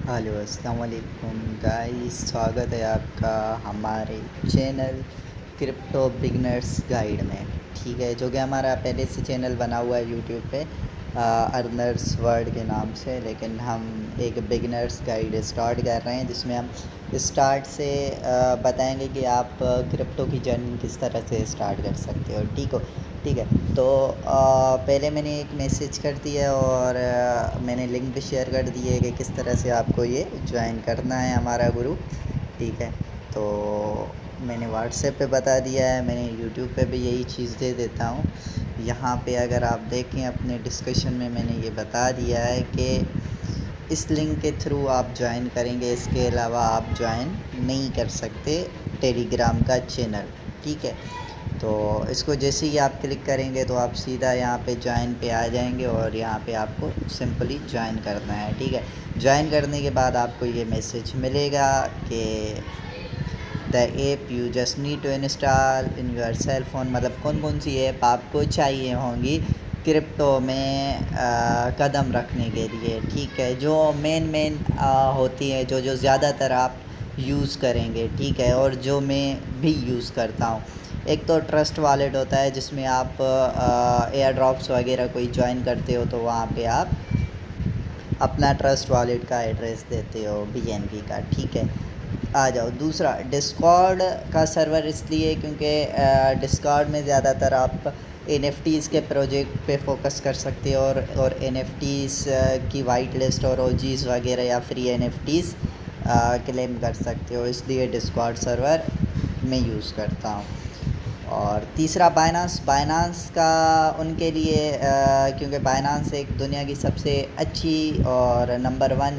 Hello अस्सलाम वालेकुम guys, स्वागत है आपका हमारे चैनल क्रिप्टो बिगनर्स गाइड में। ठीक है, जो कि हमारा पहले से चैनल बना हुआ है यूट्यूब पे अर्नर्स वर्ल्ड के नाम से, लेकिन हम एक बिगनर्स गाइड स्टार्ट कर रहे हैं जिसमें हम स्टार्ट से बताएंगे कि आप क्रिप्टो की जर्नी किस तरह से स्टार्ट कर सकते हो। ठीक है। तो पहले मैंने एक मैसेज कर दिया और मैंने लिंक भी शेयर कर दी है कि किस तरह से आपको ये ज्वाइन करना है हमारा ग्रुप। ठीक है, तो मैंने व्हाट्सएप पे बता दिया है, मैंने यूट्यूब पे भी यही चीज़ दे देता हूँ। यहाँ पे अगर आप देखें अपने डिस्कशन में मैंने ये बता दिया है कि इस लिंक के थ्रू आप ज्वाइन करेंगे, इसके अलावा आप ज्वाइन नहीं कर सकते टेलीग्राम का चैनल। ठीक है, तो इसको जैसे ही आप क्लिक करेंगे तो आप सीधा यहाँ पे ज्वाइन पे आ जाएंगे और यहाँ पे आपको सिंपली ज्वाइन करना है। ठीक है, ज्वाइन करने के बाद आपको ये मैसेज मिलेगा कि the app you just need to install in your cell phone, मतलब कौन कौन सी ऐप आपको चाहिए होंगी क्रिप्टो में कदम रखने के लिए। ठीक है, जो मेन होती है, जो ज़्यादातर आप यूज़ करेंगे। ठीक है, और जो मैं भी यूज़ करता हूँ, एक तो ट्रस्ट वॉलेट होता है जिसमें आप एयर ड्रॉप्स वगैरह कोई ज्वाइन करते हो तो वहाँ पे आप अपना ट्रस्ट वॉलेट का एड्रेस देते हो BNB का। ठीक है, आ जाओ। दूसरा डिस्कॉर्ड का सर्वर इसलिए क्योंकि डिस्कॉर्ड में ज़्यादातर आप NFTs के प्रोजेक्ट पे फोकस कर सकते हो और NFTs की वाइट लिस्ट और OGs वगैरह या फ्री NFTs क्लेम कर सकते हो, इसलिए डिस्कॉर्ड सर्वर मैं यूज़ करता हूँ। और तीसरा बाइनांस का उनके लिए क्योंकि बाइनांस एक दुनिया की सबसे अच्छी और नंबर 1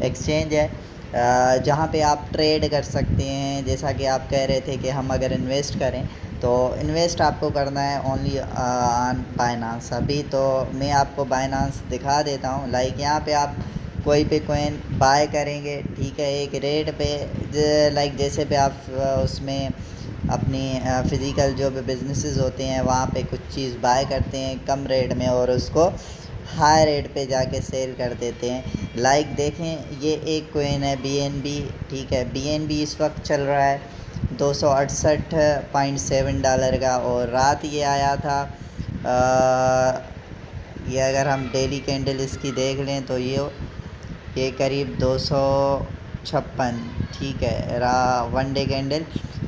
एक्सचेंज है जहाँ पे आप ट्रेड कर सकते हैं। जैसा कि आप कह रहे थे कि हम अगर इन्वेस्ट करें तो इन्वेस्ट आपको करना है ओनली ऑन बाइनांस। अभी तो मैं आपको बाइनांस दिखा देता हूँ। लाइक यहाँ पे आप कोई भी कॉइन बाय करेंगे, ठीक है, एक रेट पे, लाइक जैसे पे आप उसमें अपनी फ़िज़िकल जो भी बिज़नेसेस होते हैं वहाँ पे कुछ चीज़ बाय करते हैं कम रेट में और उसको हाई रेट पे जाके सेल कर देते हैं। लाइक देखें, ये एक कॉइन है BNB। ठीक है, BNB इस वक्त चल रहा है $268.7 का और रात ये आया था ये अगर हम डेली कैंडल इसकी देख लें तो ये करीब 256, ठीक है, वन डे कैंडल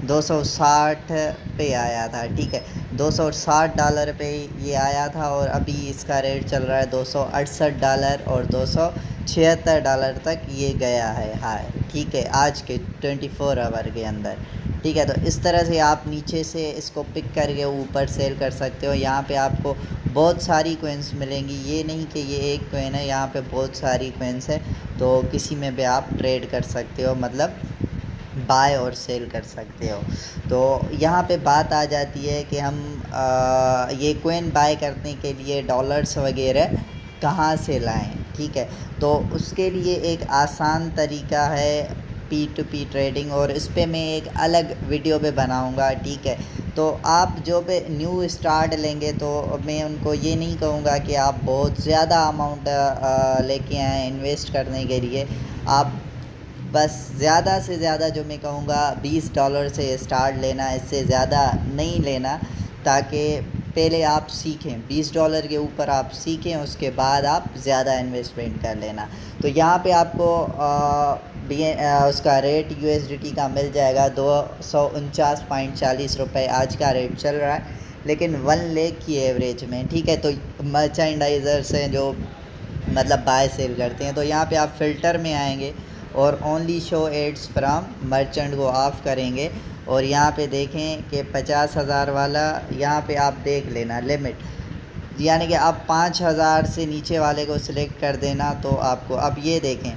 260 पे आया था। ठीक है, $260 पे ये आया था और अभी इसका रेट चल रहा है $268 और $276 तक ये गया है हाई। ठीक है, आज के 24 आवर के अंदर। ठीक है, तो इस तरह से आप नीचे से इसको पिक करके ऊपर सेल कर सकते हो। यहाँ पे आपको बहुत सारी कॉइन्स मिलेंगी, ये नहीं कि ये एक कॉइन है, यहाँ पे बहुत सारी कॉइन्स है, तो किसी में भी आप ट्रेड कर सकते हो, मतलब बाय और सेल कर सकते हो। तो यहाँ पे बात आ जाती है कि हम ये कॉइन बाय करने के लिए डॉलर्स वगैरह कहाँ से लाएं। ठीक है, तो उसके लिए एक आसान तरीका है P2P ट्रेडिंग और इस पर मैं एक अलग वीडियो पे बनाऊंगा। ठीक है, तो आप जो पे न्यू स्टार्ट लेंगे तो मैं उनको ये नहीं कहूँगा कि आप बहुत ज़्यादा अमाउंट लेके आएँ इन्वेस्ट करने के लिए। आप बस ज़्यादा से ज़्यादा जो मैं कहूँगा $20 से स्टार्ट लेना, इससे ज़्यादा नहीं लेना, ताकि पहले आप सीखें, $20 के ऊपर आप सीखें, उसके बाद आप ज़्यादा इन्वेस्टमेंट कर लेना। तो यहाँ पे आपको उसका रेट USDT का मिल जाएगा $249.40 आज का रेट चल रहा है, लेकिन 1 लाख की एवरेज में। ठीक है, तो मर्चेंडाइजर्स हैं जो मतलब बाय सेल करते हैं, तो यहाँ पे आप फ़िल्टर में आएंगे और only show ads from merchant को ऑफ़ करेंगे और यहाँ पे देखें कि 50,000 वाला यहाँ पे आप देख लेना लिमिट, यानी कि आप 5,000 से नीचे वाले को सिलेक्ट कर देना तो आपको अब ये देखें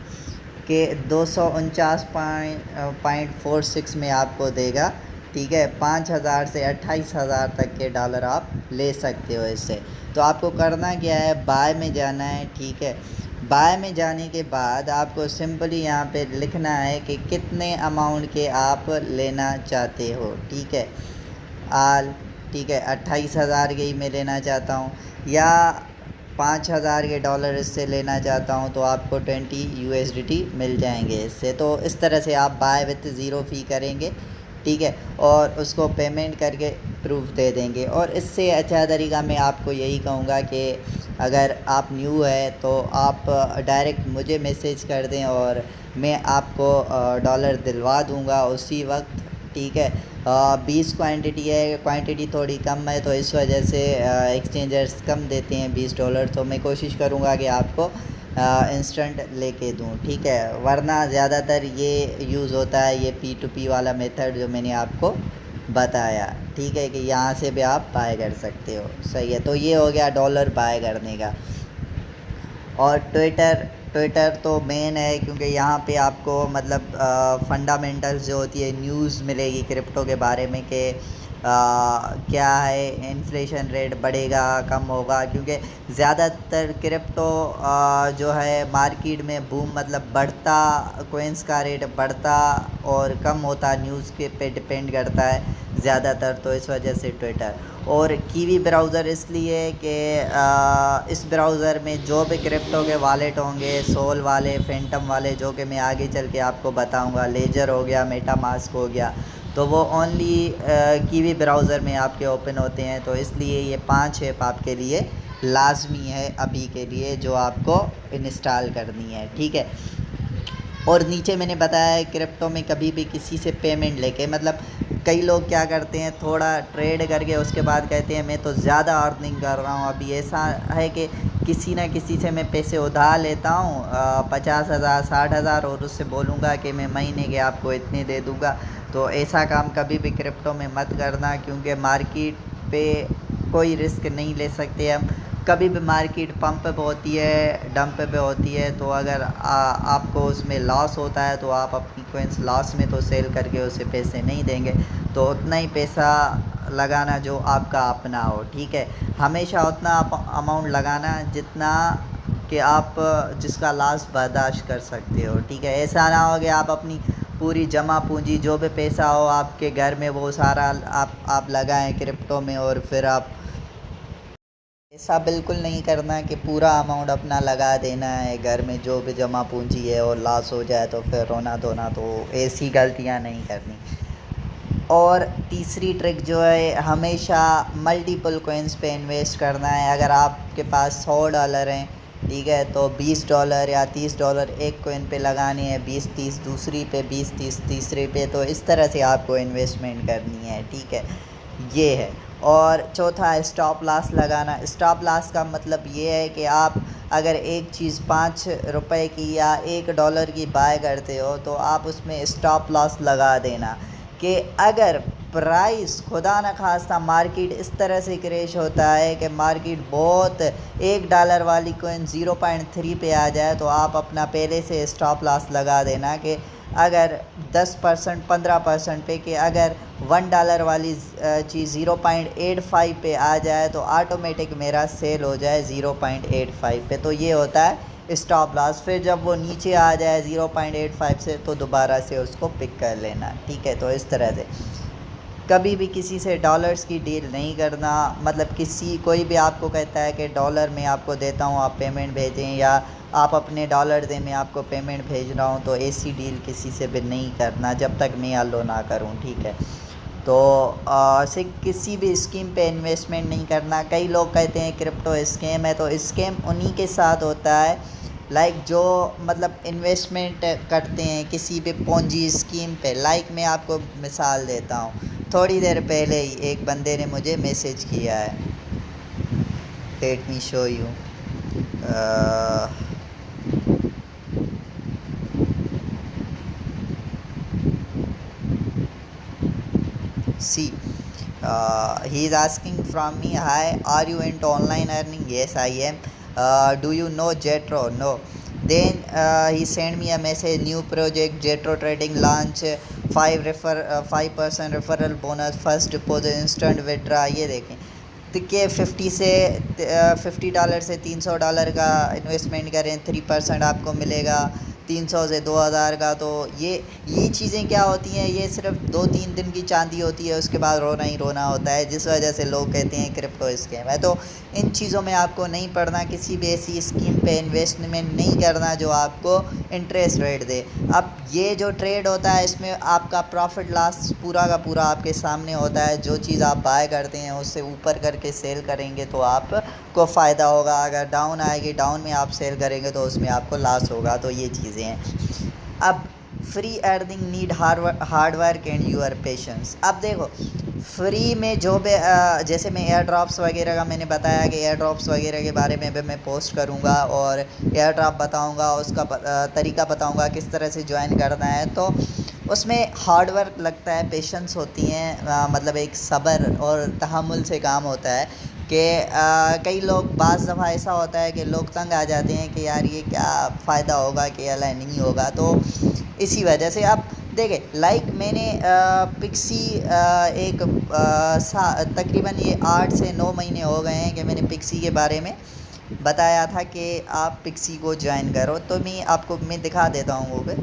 कि 249.46 में आपको देगा। ठीक है, 5,000 से 28,000 तक के डॉलर आप ले सकते हो इससे। तो आपको करना क्या है, बाय में जाना है। ठीक है, बाय में जाने के बाद आपको सिंपली यहाँ पे लिखना है कि कितने अमाउंट के आप लेना चाहते हो। ठीक है, आल, ठीक है, 28,000 के ही मैं लेना चाहता हूँ, या 5000 के डॉलर इससे लेना चाहता हूँ तो आपको 20 USDT मिल जाएंगे इससे। तो इस तरह से आप बाय विथ ज़ीरो फ़ी करेंगे, ठीक है, और उसको पेमेंट करके प्रूफ दे देंगे। और इससे अच्छा तरीका मैं आपको यही कहूँगा कि अगर आप न्यू है तो आप डायरेक्ट मुझे मैसेज कर दें और मैं आपको डॉलर दिलवा दूँगा उसी वक्त, ठीक है। 20 क्वांटिटी है, क्वांटिटी थोड़ी कम है तो इस वजह से एक्सचेंजर्स कम देते हैं $20। तो मैं कोशिश करूँगा कि आपको इंस्टेंट लेके दूँ, ठीक है, वरना ज़्यादातर ये यूज़ होता है ये P2P वाला मेथड जो मैंने आपको बताया, ठीक है, कि यहाँ से भी आप बाय कर सकते हो। सही है, तो ये हो गया डॉलर बाय करने का। और ट्विटर तो मेन है क्योंकि यहाँ पे आपको मतलब फंडामेंटल्स जो होती है न्यूज़ मिलेगी क्रिप्टो के बारे में कि क्या है, इन्फ्लेशन रेट बढ़ेगा कम होगा, क्योंकि ज़्यादातर क्रिप्टो जो है मार्केट में बूम मतलब बढ़ता, कोइंस का रेट बढ़ता और कम होता न्यूज़ के पे डिपेंड करता है ज़्यादातर। तो इस वजह से ट्विटर और कीवी ब्राउज़र इसलिए कि इस ब्राउज़र में जो भी क्रिप्टो के वॉलेट होंगे, सोल वाले, फैंटम वाले, जो कि मैं आगे चल के आपको बताऊंगा, लेजर हो गया, मेटामास्क हो गया, तो वो ओनली कीवी ब्राउज़र में आपके ओपन होते हैं। तो इसलिए ये 5 ऐप आपके लिए लाजमी है अभी के लिए जो आपको इंस्टॉल करनी है, ठीक है। और नीचे मैंने बताया है क्रिप्टो में कभी भी किसी से पेमेंट लेके, मतलब कई लोग क्या करते हैं, थोड़ा ट्रेड करके उसके बाद कहते हैं मैं तो ज़्यादा अर्निंग कर रहा हूँ। अभी ऐसा है कि किसी न किसी से मैं पैसे उधार लेता हूँ 50,000 60,000 और उससे बोलूँगा कि मैं महीने के आपको इतने दे दूँगा। तो ऐसा काम कभी भी क्रिप्टो में मत करना, क्योंकि मार्केट पे कोई रिस्क नहीं ले सकते हम। कभी भी मार्केट पंप पे होती है, डंप पे होती है, तो अगर आपको उसमें लॉस होता है तो आप अपनी कोइंस लॉस में तो सेल करके उसे पैसे नहीं देंगे। तो उतना ही पैसा लगाना जो आपका अपना हो, ठीक है। हमेशा उतना आप अमाउंट लगाना जितना कि आप जिसका लॉस बर्दाश्त कर सकते हो, ठीक है। ऐसा ना हो कि आप अपनी पूरी जमा पूंजी जो भी पैसा हो आपके घर में वो सारा आप लगाएं क्रिप्टो में और फिर आप, ऐसा बिल्कुल नहीं करना कि पूरा अमाउंट अपना लगा देना है घर में जो भी जमा पूंजी है और लॉस हो जाए तो फिर रोना धोना, तो ऐसी गलतियां नहीं करनी। और तीसरी ट्रिक जो है, हमेशा मल्टीपल कोइंस पे इन्वेस्ट करना है। अगर आपके पास $100 हैं, ठीक है, तो $20 या $30 एक कोइन पे लगाने हैं, 20-30 दूसरी पे, 20-30 तीसरे पे। तो इस तरह से आपको इन्वेस्टमेंट करनी है, ठीक है, ये है। और चौथा है स्टॉप लॉस लगाना। स्टॉप लॉस का मतलब ये है कि आप अगर एक चीज़ ₹5 की या $1 की बाय करते हो तो आप उसमें स्टॉप लॉस लगा देना कि अगर प्राइस खुदा न खास्ता मार्केट इस तरह से क्रैश होता है कि मार्केट बहुत $1 वाली कोइन 0.3 पे आ जाए, तो आप अपना पहले से स्टॉप लॉस लगा देना कि अगर 10% 15% पे कि अगर $1 वाली चीज़ 0.85 पे आ जाए तो ऑटोमेटिक मेरा सेल हो जाए 0.85 पे। तो ये होता है स्टॉप लॉस। फिर जब वो नीचे आ जाए 0.85 से तो दोबारा से उसको पिक कर लेना, ठीक है। तो इस तरह से कभी भी किसी से डॉलर्स की डील नहीं करना, मतलब कोई भी आपको कहता है कि डॉलर मैं आपको देता हूँ आप पेमेंट भेजें, या आप अपने डॉलर दें मैं आपको पेमेंट भेज रहा हूँ, तो ऐसी डील किसी से भी नहीं करना जब तक मैं अल्लो ना करूँ, ठीक है। तो से किसी भी स्कीम पे इन्वेस्टमेंट नहीं करना। कई लोग कहते हैं क्रिप्टो स्कैम है, तो स्कैम उन्हीं के साथ होता है लाइक जो मतलब इन्वेस्टमेंट करते हैं किसी भी पोंजी स्कीम पे। लाइक मैं आपको मिसाल देता हूँ, थोड़ी देर पहले ही एक बंदे ने मुझे मैसेज किया है, late me show you. See, he is asking from me, hi, are you into online earning? Yes, I am. Do you know Jetro? No. Then he sent me a message, new project, Jetro trading launch, 5% referral bonus, first deposit, instant withdraw। ये देखें तो कि $50 से $300 का investment करें, 3% आपको मिलेगा, 300 से 2000 का। तो ये चीज़ें क्या होती हैं, ये सिर्फ 2-3 दिन की चांदी होती है, उसके बाद रोना ही रोना होता है, जिस वजह से लोग कहते हैं क्रिप्टो स्कैम है। तो इन चीज़ों में आपको नहीं पड़ना, किसी भी ऐसी स्कीम पे इन्वेस्टमेंट नहीं करना जो आपको इंटरेस्ट रेट दे। अब ये जो ट्रेड होता है इसमें आपका प्रॉफिट लॉस पूरा का पूरा आपके सामने होता है। जो चीज़ आप बाय करते हैं उससे ऊपर करके सेल करेंगे तो आपको फ़ायदा होगा, अगर डाउन आएगी डाउन में आप सेल करेंगे तो उसमें आपको लॉस होगा। तो ये चीज़ें हैं। अब free earning need hard work and your patience. अब देखो फ्री में जो भी जैसे मैं एयर ड्रॉप्स वगैरह का मैंने बताया कि एयर ड्रॉप्स वगैरह के बारे में भी मैं पोस्ट करूँगा और एयर ड्रॉप बताऊँगा, उसका तरीका बताऊँगा किस तरह से ज्वाइन करना है। तो उसमें हार्ड वर्क लगता है, पेशेंस होती हैं, मतलब एक सब्र और तहम्मुल से काम होता है कि कई लोग बाज़ दफ़ा ऐसा होता है कि लोग तंग आ जाते हैं कि यार ये क्या फ़ायदा होगा कि अला नहीं होगा। तो इसी वजह से आप देखें लाइक मैंने पिक्सी एक तकरीबन ये 8 से 9 महीने हो गए हैं कि मैंने पिक्सी के बारे में बताया था कि आप पिक्सी को ज्वाइन करो। तो मैं दिखा देता हूँ वो पे,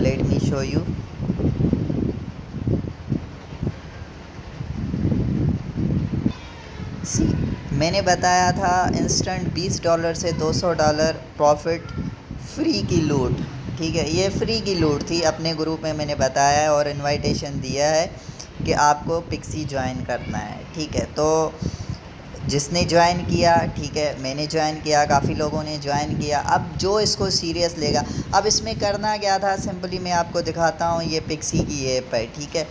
लेट मी शो यू। सी मैंने बताया था इंस्टेंट $20 से $200 प्रॉफिट, फ्री की लूट। ठीक है, ये फ्री की लूट थी। अपने ग्रुप में मैंने बताया है और इनविटेशन दिया है कि आपको पिक्सी ज्वाइन करना है। ठीक है, तो जिसने ज्वाइन किया, ठीक है, मैंने ज्वाइन किया, काफ़ी लोगों ने ज्वाइन किया। अब जो इसको सीरियस लेगा, अब इसमें करना क्या था, सिंपली मैं आपको दिखाता हूँ। ये पिक्सी की ऐप है, ठीक है।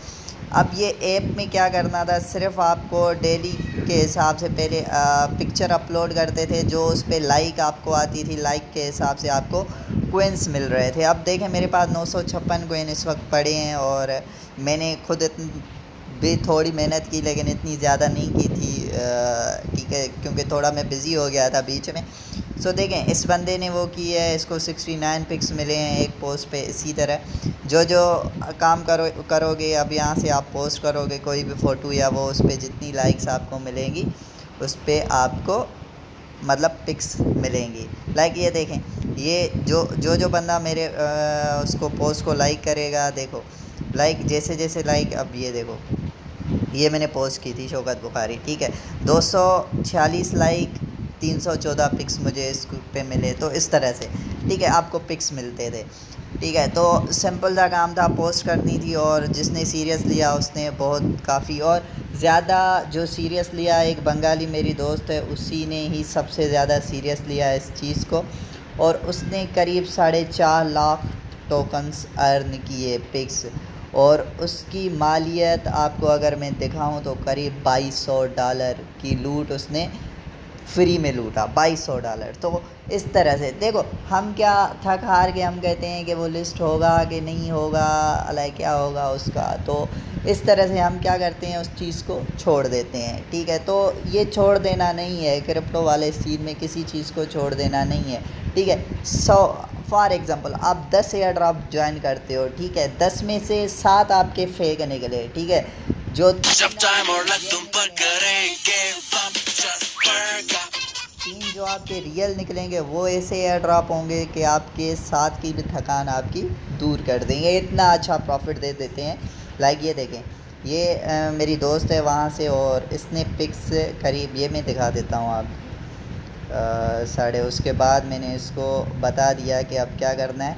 अब ये ऐप में क्या करना था, सिर्फ आपको डेली के हिसाब से पहले पिक्चर अपलोड करते थे, जो उस पर लाइक आपको आती थी, लाइक के हिसाब से आपको कोइंस मिल रहे थे। अब देखें मेरे पास 956 कोइन इस वक्त पड़े हैं और मैंने खुद भी थोड़ी मेहनत की लेकिन इतनी ज़्यादा नहीं की थी, ठीक है, क्योंकि थोड़ा मैं बिज़ी हो गया था बीच में। सो देखें इस बंदे ने वो की है, इसको 69 पिक्स मिले हैं एक पोस्ट पे। इसी तरह जो काम करोगे, अब यहाँ से आप पोस्ट करोगे कोई भी फ़ोटो या वो, उस पर जितनी लाइक्स आपको मिलेंगी उस पर आपको मतलब पिक्स मिलेंगी। लाइक ये देखें, ये जो बंदा मेरे उसको पोस्ट को लाइक करेगा, देखो लाइक जैसे लाइक, अब ये देखो ये मैंने पोस्ट की थी शौकत बुखारी, ठीक है, 246 लाइक, 314 पिक्स मुझे इस पे मिले। तो इस तरह से, ठीक है, आपको पिक्स मिलते थे। ठीक है, तो सिंपल सा काम था, पोस्ट करनी थी और जिसने सीरियस लिया उसने बहुत काफ़ी, और ज़्यादा जो सीरियस लिया एक बंगाली मेरी दोस्त है, उसी ने ही सबसे ज़्यादा सीरियस लिया इस चीज़ को, और उसने करीब 4.5 लाख टोकन्स अर्न किए पिक्स, और उसकी मालियत आपको अगर मैं दिखाऊं तो करीब $2200 की लूट उसने फ्री में लूटा, $2200। तो इस तरह से देखो, हम क्या थक हार के हम कहते हैं कि वो लिस्ट होगा कि नहीं होगा, अलाए क्या होगा उसका। तो इस तरह से हम क्या करते हैं, उस चीज़ को छोड़ देते हैं। ठीक है, तो ये छोड़ देना नहीं है, क्रिप्टो वाले इस चीज़ में किसी चीज़ को छोड़ देना नहीं है। ठीक है, फॉर एग्ज़ाम्पल आप 10 एयर ड्रॉप ज्वाइन करते हो, ठीक है, 10 में से 7 आपके फेक निकले, ठीक है, जो 3 जो आपके रियल निकलेंगे वो ऐसे एयर ड्रॉप होंगे कि आपके साथ की भी थकान आपकी दूर कर देंगे, इतना अच्छा प्रॉफिट दे देते हैं। लाइक ये देखें, ये मेरी दोस्त है वहाँ से, और इसने पिक्स करीब, ये मैं दिखा देता हूँ आप साढ़े, उसके बाद मैंने इसको बता दिया कि अब क्या करना है।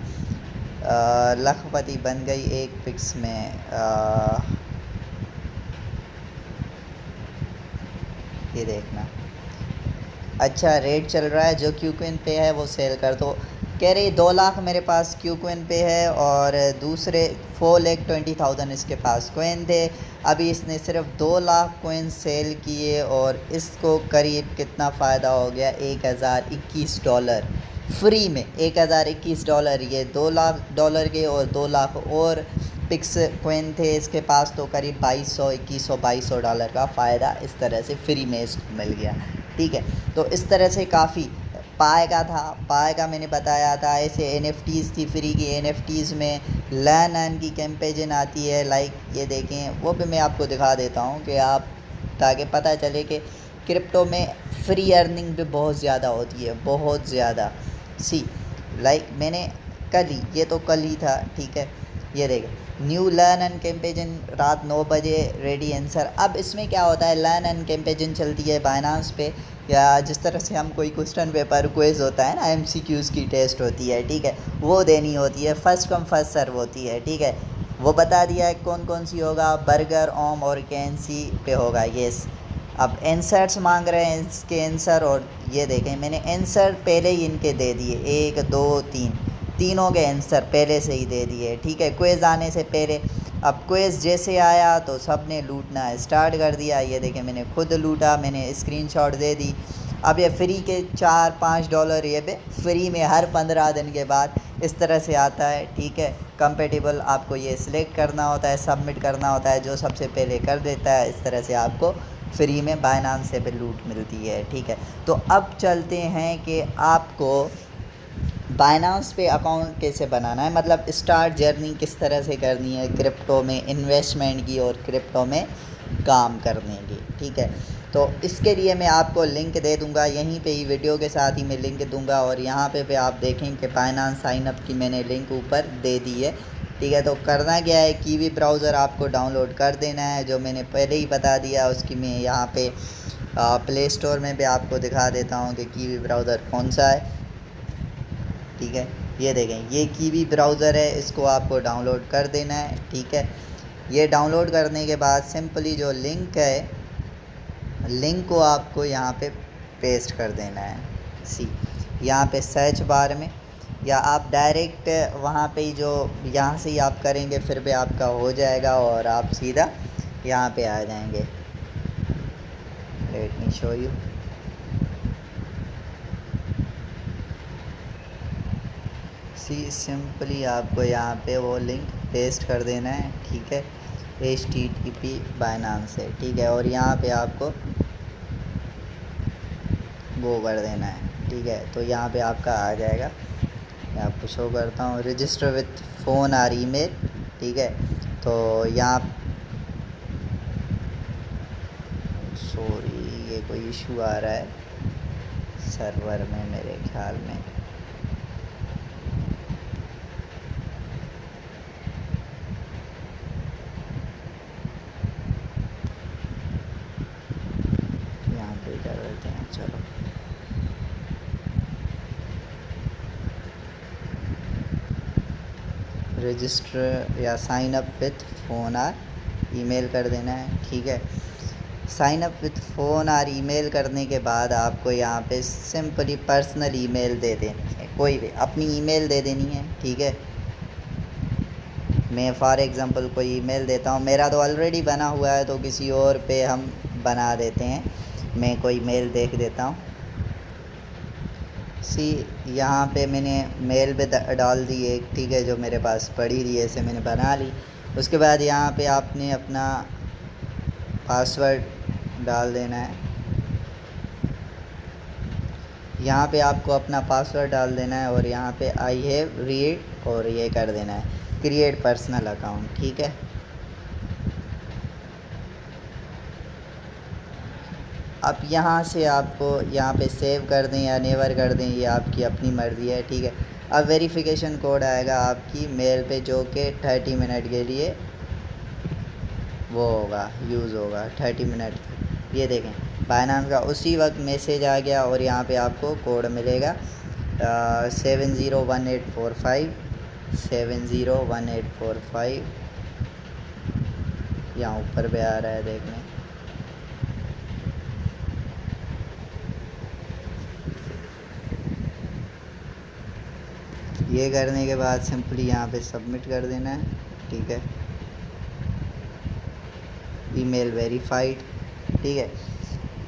लखपति बन गई एक पिक्स में। ये देखना, अच्छा रेट चल रहा है, जो क्यूकॉइन पे है वो सेल कर दो। कह रही 2 लाख मेरे पास क्यूकॉइन पे है और दूसरे 4,20,000 इसके पास कोइन थे। अभी इसने सिर्फ 2 लाख कोइन सेल किए और इसको करीब कितना फ़ायदा हो गया, $1021 फ्री में, $1021। ये $2 लाख के और 2 लाख और पिक्स कोइन थे इसके पास, तो करीब $2200 का फ़ायदा इस तरह से फ्री में इसको मिल गया। ठीक है, तो इस तरह से काफ़ी पाए का मैंने बताया था। ऐसे NFTs थी फ्री की, NFTs में लैन की कैंपेजन आती है, लाइक ये देखें, वो भी मैं आपको दिखा देता हूँ कि आप, ताकि पता चले कि क्रिप्टो में फ्री अर्निंग भी बहुत ज़्यादा होती है, बहुत ज़्यादा। लाइक मैंने कल ही, ये तो कल ही था, ठीक है। ये देखें, न्यू लर्न एंड कैंपेजन रात 9 बजे रेडी आंसर। अब इसमें क्या होता है, लर्न एंड कैंपेजन चलती है बाइनांस पे, या जिस तरह से हम कोई क्वेश्चन पेपर क्विज होता है ना, एमसीक्यूज़ की टेस्ट होती है, ठीक है, वो देनी होती है, फर्स्ट कम फर्स्ट सर्व होती है, ठीक है। वो बता दिया है कौन कौन सी होगा, बर्गर, ओम और कैंसी पे होगा, येस। अब आंसर्स मांग रहे हैं, इसके आंसर, और ये देखें मैंने आंसर पहले ही इनके दे दिए, 1 2 3, तीनों के आंसर पहले से ही दे दिए, ठीक है, क्विज़ आने से पहले। अब क्विज़ जैसे आया तो सब ने लूटना स्टार्ट कर दिया। ये देखें मैंने खुद लूटा, मैंने स्क्रीनशॉट दे दी। अब ये फ्री के $4-5 ये पे फ्री में हर 15 दिन के बाद इस तरह से आता है, ठीक है। कंपेटिबल आपको ये सिलेक्ट करना होता है, सबमिट करना होता है, जो सबसे पहले कर देता है इस तरह से आपको फ्री में बाइनांस से भी लूट मिलती है, ठीक है। तो अब चलते हैं कि आपको बाइनांस पे अकाउंट कैसे बनाना है, मतलब स्टार्ट जर्नी किस तरह से करनी है क्रिप्टो में इन्वेस्टमेंट की और क्रिप्टो में काम करने की, ठीक है। तो इसके लिए मैं आपको लिंक दे दूंगा, यहीं पे ही वीडियो के साथ ही मैं लिंक दूंगा, और यहाँ पे आप देखें कि बाइनांस साइनअप की मैंने लिंक ऊपर दे दी है, ठीक है। तो करना क्या है, कीवी ब्राउज़र आपको डाउनलोड कर देना है, जो मैंने पहले ही बता दिया उसकी मैं यहाँ पे प्ले स्टोर में भी आपको दिखा देता हूँ कि कीवी ब्राउज़र कौन सा है, ठीक है। ये देखें, ये कीवी ब्राउज़र है, इसको आपको डाउनलोड कर देना है, ठीक है। ये डाउनलोड करने के बाद सिंपली जो लिंक है, लिंक को आपको यहाँ पे पेस्ट कर देना है, सी यहाँ पे सर्च बार में, या आप डायरेक्ट वहाँ पे ही जो यहाँ से ही आप करेंगे फिर भी आपका हो जाएगा, और आप सीधा यहाँ पे आ जाएंगे। Let me show you. See simply आपको यहाँ पे वो लिंक पेस्ट कर देना है, ठीक है, HTTP बाइनांस है, ठीक है, और यहाँ पे आपको वो कर देना है, ठीक है। तो यहाँ पे आपका आ जाएगा, मैं आपको शो करता हूँ, रजिस्टर विथ फ़ोन और ईमेल, ठीक है। तो यहाँ सॉरी ये कोई इशू आ रहा है सर्वर में मेरे ख्याल में, यहाँ पे कर देते हैं, चलो। रजिस्टर या साइन अप विथ फ़ोन और ईमेल कर देना है, ठीक है। साइन अप विथ फ़ोन और ईमेल करने के बाद आपको यहाँ पे सिंपली पर्सनल ईमेल दे देनी है, कोई भी अपनी ईमेल दे देनी है, ठीक है। मैं फॉर एग्ज़ाम्पल कोई ईमेल देता हूँ, मेरा तो ऑलरेडी बना हुआ है, तो किसी और पे हम बना देते हैं। मैं कोई मेल देख देता हूँ, सी यहाँ पे मैंने मेल पे डाल दी एक, ठीक है, जो मेरे पास पड़ी थी ऐसे मैंने बना ली। उसके बाद यहाँ पे आपने अपना पासवर्ड डाल देना है, यहाँ पे आपको अपना पासवर्ड डाल देना है, और यहाँ पे आई हैव रीड और ये कर देना है क्रिएट पर्सनल अकाउंट, ठीक है। अब यहाँ से आपको यहाँ पे सेव कर दें या नेवर कर दें, ये आपकी अपनी मर्ज़ी है, ठीक है। अब वेरिफिकेशन कोड आएगा आपकी मेल पे, जो कि 30 मिनट के लिए वो होगा, यूज़ होगा 30 मिनट तक। ये देखें बाइनांस का उसी वक्त मैसेज आ गया, और यहाँ पे आपको कोड मिलेगा 701845 701845, यहाँ ऊपर पे आ रहा है देखने। ये करने के बाद सिंपली यहाँ पे सबमिट कर देना है, ठीक है। ईमेल वेरीफाइड, ठीक है,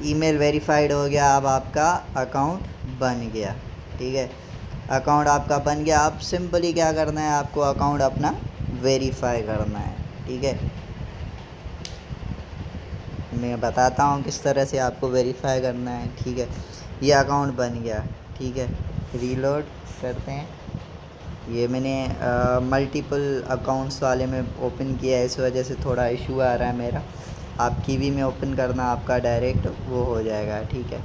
ईमेल वेरीफाइड हो गया। अब आपका अकाउंट बन गया, ठीक है, अकाउंट आपका बन गया। अब सिंपली क्या करना है, आपको अकाउंट अपना वेरीफाई करना है, ठीक है। मैं बताता हूँ किस तरह से आपको वेरीफाई करना है, ठीक है। ये अकाउंट बन गया, ठीक है, रीलोड करते हैं। ये मैंने मल्टीपल अकाउंट्स वाले में ओपन किया है, इस वजह से थोड़ा इशू आ रहा है मेरा। आप कीवी में ओपन करना, आपका डायरेक्ट वो हो जाएगा, ठीक है।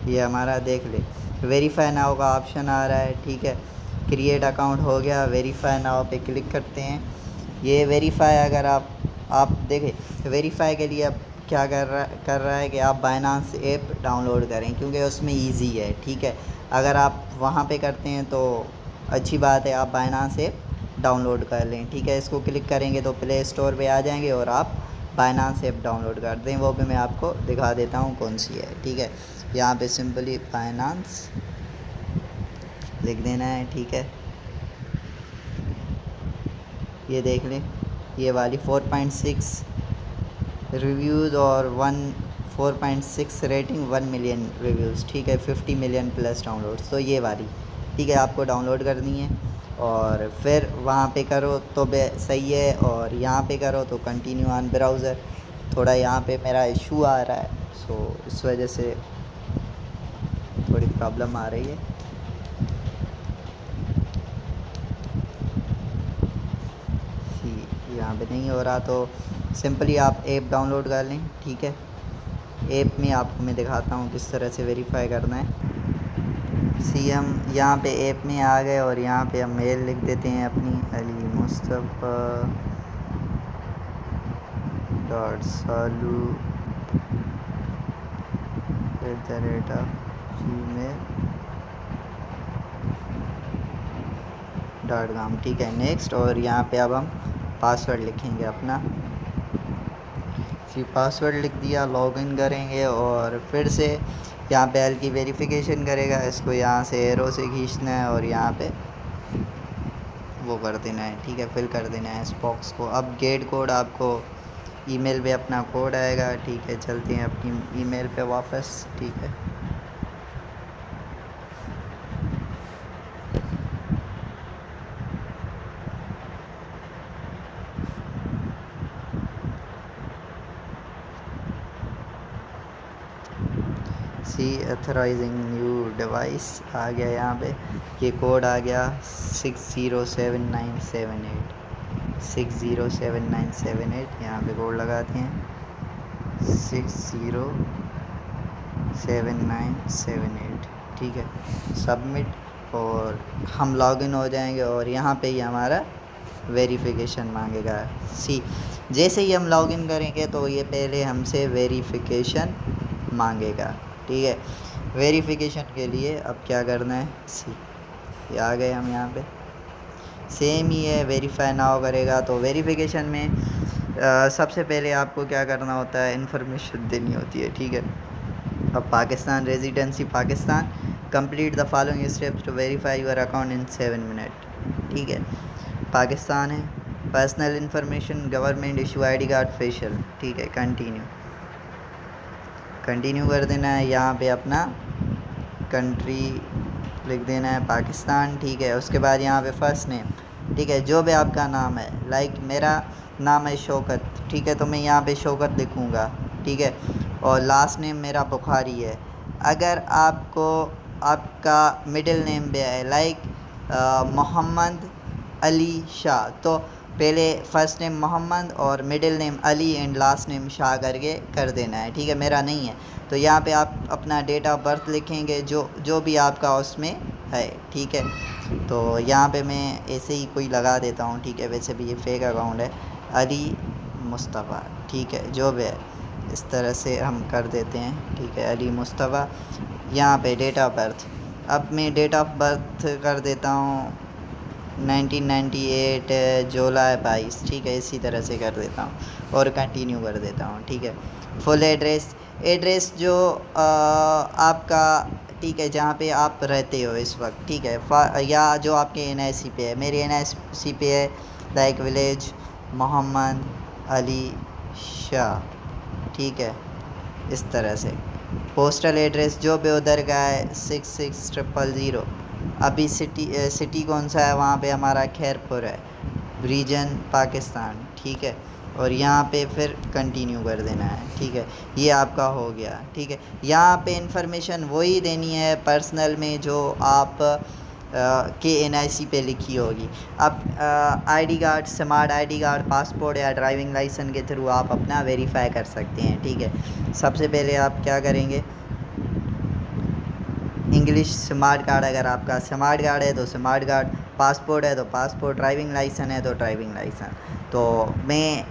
ये हमारा देख ले वेरीफाई नाउ का ऑप्शन आ रहा है, ठीक है। क्रिएट अकाउंट हो गया, वेरीफाई नाउ पे क्लिक करते हैं। ये वेरीफाई अगर आप देखें वेरीफाई के लिए अब क्या कर रहा है कि आप बाइनांस ऐप डाउनलोड करें, क्योंकि उसमें इजी है, ठीक है। अगर आप वहाँ पे करते हैं तो अच्छी बात है, आप बाइनांस ऐप डाउनलोड कर लें, ठीक है। इसको क्लिक करेंगे तो प्ले स्टोर पे आ जाएंगे और आप बाइनांस ऐप डाउनलोड कर दें। वो भी मैं आपको दिखा देता हूँ कौन सी है, ठीक है। यहाँ पे सिंपली बाइनांस लिख देना है, ठीक है। ये देख लें, ये वाली 4.6 रिव्यूज़ और 4.6 रेटिंग, 1 मिलियन रिव्यूज़, ठीक है। 50 मिलियन प्लस डाउनलोड्स, तो ये वाली, ठीक है, आपको डाउनलोड करनी है। और फिर वहाँ पे करो तो सही है, और यहाँ पे करो तो कंटिन्यू ऑन ब्राउज़र। थोड़ा यहाँ पे मेरा इशू आ रहा है, सो इस वजह से थोड़ी प्रॉब्लम आ रही है। यहाँ पे नहीं हो रहा तो सिंपली आप ऐप डाउनलोड कर लें, ठीक है। ऐप में आपको मैं दिखाता हूँ किस तरह से वेरीफाई करना है। हम यहाँ पे ऐप में आ गए और यहाँ पे हम मेल लिख देते हैं अपनी, अली मुस्तफ़ा .salu @gmail.com, ठीक है। नेक्स्ट, और यहाँ पे अब हम पासवर्ड लिखेंगे अपना। पासवर्ड लिख दिया, लॉगिन करेंगे और फिर से यहाँ पे एल की वेरिफिकेशन करेगा। इसको यहाँ से एरो से खींचना है और यहाँ पे वो कर देना है, ठीक है, फिल कर देना है इस बॉक्स को। अब गेट कोड आपको ईमेल पे अपना कोड आएगा, ठीक है। चलते हैं अपनी ईमेल पे वापस, ठीक है। ऑथराइजिंग न्यू डिवाइस आ गया, यहाँ पे ये कोड आ गया 607978, 607978। यहाँ पे कोड लगाते हैं 607978, ठीक है। सबमिट, और हम लॉगिन हो जाएंगे और यहाँ पे ही हमारा वेरिफिकेशन मांगेगा। जैसे ही हम लॉगिन करेंगे तो ये पहले हमसे वेरिफिकेशन मांगेगा, ठीक है। वेरिफिकेशन के लिए अब क्या करना है, ये आ गए हम यहाँ पे, सेम ही है, वेरीफाई नाउ करेगा। तो वेरिफिकेशन में सबसे पहले आपको क्या करना होता है, इन्फॉर्मेशन देनी होती है, ठीक है। अब Pakistan, residency Pakistan, complete the following steps to verify your account in 7 minute, ठीक है। पाकिस्तान है, personal information, government issue ID card, facial, ठीक है। कंटिन्यू कर देना है। यहाँ पे अपना कंट्री लिख देना है पाकिस्तान, ठीक है। उसके बाद यहाँ पे फर्स्ट नेम, ठीक है, जो भी आपका नाम है, लाइक मेरा नाम है शौकत, ठीक है, तो मैं यहाँ पे शौकत लिखूँगा, ठीक है। और लास्ट नेम मेरा बुखारी है। अगर आपको आपका मिडिल नेम भी है, लाइक मोहम्मद अली शाह, तो पहले फ़र्स्ट नेम मोहम्मद और middle name Ali and last name Shah करके कर देना है, ठीक है। मेरा नहीं है तो यहाँ पे आप अपना डेट ऑफ बर्थ लिखेंगे, जो भी आपका उसमें है, ठीक है। तो यहाँ पे मैं ऐसे ही कोई लगा देता हूँ, ठीक है। वैसे भी ये फेक अकाउंट है, अली मुस्तफ़ा, ठीक है, जो भी है इस तरह से हम कर देते हैं, ठीक है। अली मुस्तफ़ा, यहाँ पे डेट ऑफ बर्थ, अब मैं डेट ऑफ बर्थ कर देता हूँ 1998 जुलाई 22, ठीक है। इसी तरह से कर देता हूँ और कंटिन्यू कर देता हूँ, ठीक है। फुल एड्रेस जो आपका, ठीक है, जहाँ पे आप रहते हो इस वक्त, ठीक है, या जो आपके NIC पे है। मेरे NIC पे है लाइक विलेज मोहम्मद अली शाह, ठीक है, इस तरह से। पोस्टल एड्रेस जो भी उधर का है 66000। अभी सिटी कौन सा है, वहाँ पे हमारा खैरपुर है, रीजन पाकिस्तान, ठीक है। और यहाँ पे फिर कंटिन्यू कर देना है, ठीक है। ये आपका हो गया, ठीक है। यहाँ पे इंफॉर्मेशन वही देनी है पर्सनल में जो आप के NIC पे लिखी होगी। अब ID card, smart ID card, passport या ड्राइविंग लाइसेंस के थ्रू आप अपना वेरीफाई कर सकते हैं, ठीक है। सबसे पहले आप क्या करेंगे, इंग्लिश स्मार्ट कार्ड अगर आपका स्मार्ट कार्ड है तो स्मार्ट कार्ड, पासपोर्ट है तो पासपोर्ट, ड्राइविंग लाइसेंस है तो ड्राइविंग लाइसेंस। तो मैं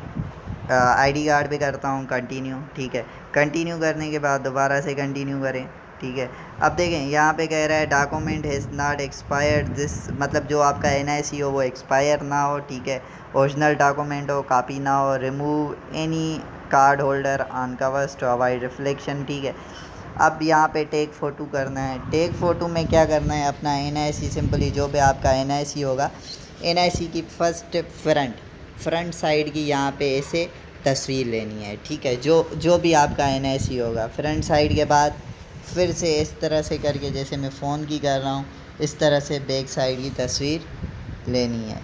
आईडी कार्ड पे करता हूँ कंटिन्यू। ठीक है, कंटिन्यू करने के बाद दोबारा से कंटिन्यू करें। ठीक है, अब देखें यहाँ पे कह रहा है document has not expired this, मतलब जो आपका NIC हो वो एक्सपायर ना हो। ठीक है, ओरिजिनल डॉक्यूमेंट हो, कॉपी ना हो, remove any card holder on covers to avoid reflection. ठीक है, अब यहाँ पे टेक फ़ोटो करना है। टेक फ़ोटो में क्या करना है, अपना NIC सिंपली जो भी आपका NIC होगा, NIC की फर्स्ट फ्रंट साइड की यहाँ पे ऐसे तस्वीर लेनी है। ठीक है, जो भी आपका NIC होगा, फ्रंट साइड के बाद फिर से इस तरह से करके, जैसे मैं फ़ोन की कर रहा हूँ, इस तरह से बैक साइड की तस्वीर लेनी है।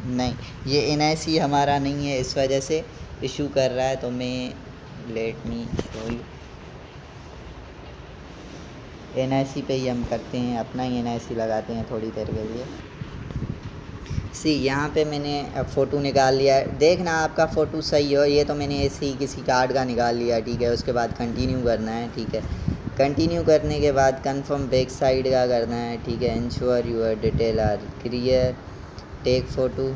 नहीं, ये NIC हमारा नहीं है, इस वजह से इशू कर रहा है। तो मैं late me show you, NIC पे ही हम करते हैं, अपना ही NIC लगाते हैं थोड़ी देर के लिए। यहाँ पे मैंने फ़ोटो निकाल लिया है। देखना आपका फ़ोटो सही हो, ये तो मैंने ऐसे ही किसी कार्ड का निकाल लिया। ठीक है, उसके बाद कंटिन्यू करना है। ठीक है, कंटिन्यू करने के बाद कंफर्म बैक साइड का करना है। ठीक है, ensure your detail are clear, take photo.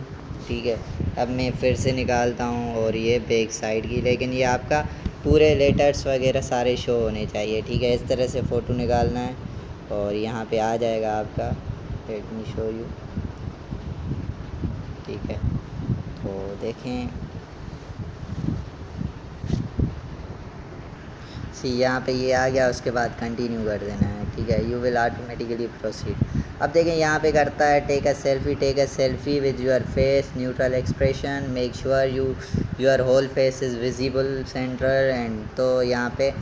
ठीक है, अब मैं फिर से निकालता हूँ और ये बैक साइड की, लेकिन ये आपका पूरे लेटर्स वगैरह सारे शो होने चाहिए। ठीक है, इस तरह से फ़ोटो निकालना है और यहाँ पे आ जाएगा आपका, लेट मी शो यू। ठीक है, तो देखें यहाँ पे ये आ गया, उसके बाद कंटिन्यू कर देना है। ठीक है, यू विल ऑटोमेटिकली प्रोसीड। अब देखें यहाँ पे करता है take a selfie with your face, neutral expression, make sure your whole face is visible centre and. तो यहाँ पे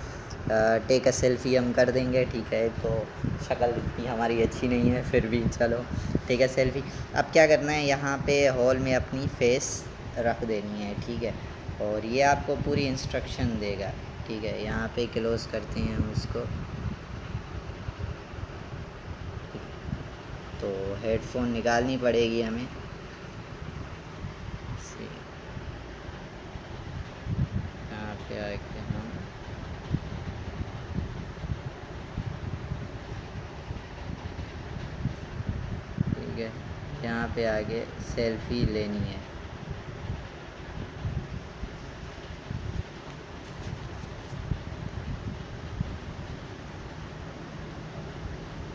टेक अ सेल्फी हम कर देंगे। ठीक है, तो शक्ल इतनी हमारी अच्छी नहीं है, फिर भी चलो टेक अ सेल्फी। अब क्या करना है, यहाँ पे हॉल में अपनी फेस रख देनी है। ठीक है, और ये आपको पूरी इंस्ट्रक्शन देगा। ठीक है, यहाँ पे क्लोज़ करते हैं हम इसको। तो हेडफोन निकालनी पड़ेगी हमें। यहाँ पे आके हम ठीक है, यहाँ पे आगे सेल्फी लेनी है।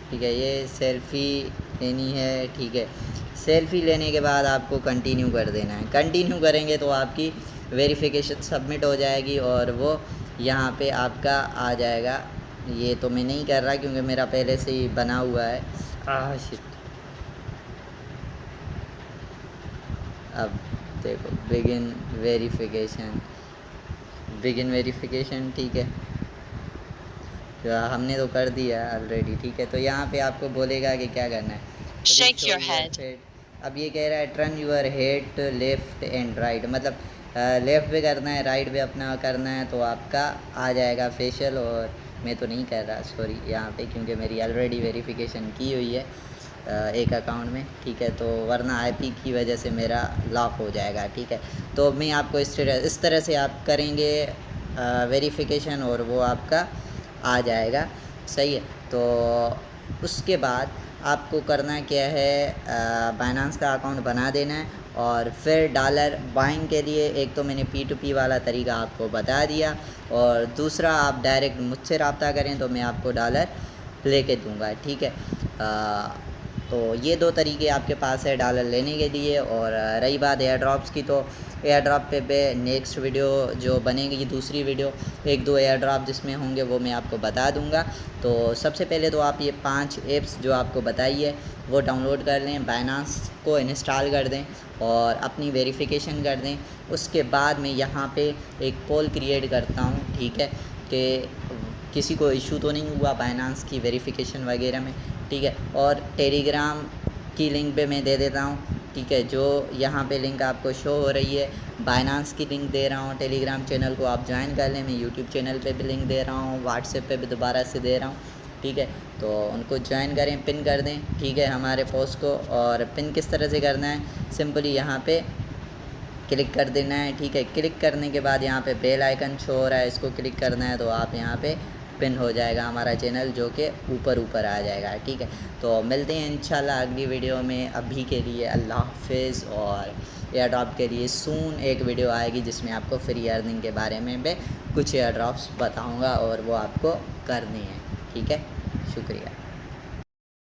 ठीक है, ये सेल्फ़ी लेनी है। ठीक है, सेल्फ़ी लेने के बाद आपको कंटिन्यू कर देना है। कंटिन्यू करेंगे तो आपकी वेरिफिकेशन सबमिट हो जाएगी और वो यहाँ पे आपका आ जाएगा। ये तो मैं नहीं कर रहा क्योंकि मेरा पहले से ही बना हुआ है। शिट, अब देखो बिगिन वेरिफिकेशन। ठीक है, हमने तो कर दिया ऑलरेडी। ठीक है, तो यहाँ पे आपको बोलेगा कि क्या करना है, शेक योर हेड। अब ये कह रहा है turn your head left and right, मतलब लेफ़्ट पे करना है, राइट पे अपना करना है, तो आपका आ जाएगा फेशियल। और मैं तो नहीं कर रहा, सॉरी, यहाँ पे क्योंकि मेरी ऑलरेडी वेरिफिकेशन की हुई है एक अकाउंट में। ठीक है, तो वरना IP की वजह से मेरा लॉक हो जाएगा। ठीक है, तो मैं आपको इस तरह से आप करेंगे वेरिफिकेशन और वो आपका आ जाएगा। सही है, तो उसके बाद आपको करना क्या है, बाइनेंस का अकाउंट बना देना है और फिर डॉलर बाइंग के लिए एक तो मैंने P2P वाला तरीका आपको बता दिया, और दूसरा आप डायरेक्ट मुझसे रब्ता करें तो मैं आपको डॉलर लेके दूंगा। ठीक है, तो ये दो तरीके आपके पास है डॉलर लेने के लिए। और रही बात एयर ड्रॉप्स की, तो एयर ड्रॉप पे नेक्स्ट वीडियो जो बनेगी, दूसरी वीडियो, एक दो एयर ड्रॉप जिसमें होंगे वो मैं आपको बता दूंगा। तो सबसे पहले तो आप ये 5 ऐप्स जो आपको बताई है वो डाउनलोड कर लें, बाइनेंस को इंस्टॉल कर दें और अपनी वेरिफिकेशन कर दें। उसके बाद मैं यहाँ पे एक पोल क्रिएट करता हूँ। ठीक है, कि किसी को इशू तो नहीं हुआ बाइनेंस की वेरिफिकेशन वगैरह में। ठीक है, और टेलीग्राम की लिंक पे मैं दे देता हूँ। ठीक है, जो यहाँ पे लिंक आपको शो हो रही है, बाइनेंस की लिंक दे रहा हूँ। टेलीग्राम चैनल को आप ज्वाइन कर लें। मैं यूट्यूब चैनल पे भी लिंक दे रहा हूँ, व्हाट्सएप पे भी दोबारा से दे रहा हूँ। ठीक है, तो उनको ज्वाइन करें, पिन कर दें। ठीक है, हमारे पोस्ट को। और पिन किस तरह से करना है, सिंपली यहाँ पे क्लिक कर देना है। ठीक है, क्लिक करने के बाद यहाँ पे बेल आइकन शो हो रहा है, इसको क्लिक करना है। तो आप यहाँ पे पिन हो जाएगा हमारा चैनल, जो कि ऊपर ऊपर आ जाएगा। ठीक है, तो मिलते हैं इंशाल्लाह अगली वीडियो में। अभी के लिए अल्लाह हाफिज़। और एयर ड्रॉप के लिए सून एक वीडियो आएगी जिसमें आपको फ्री अर्निंग के बारे में भी कुछ एयर ड्रॉप्स बताऊँगा और वो आपको करनी है। ठीक है, शुक्रिया।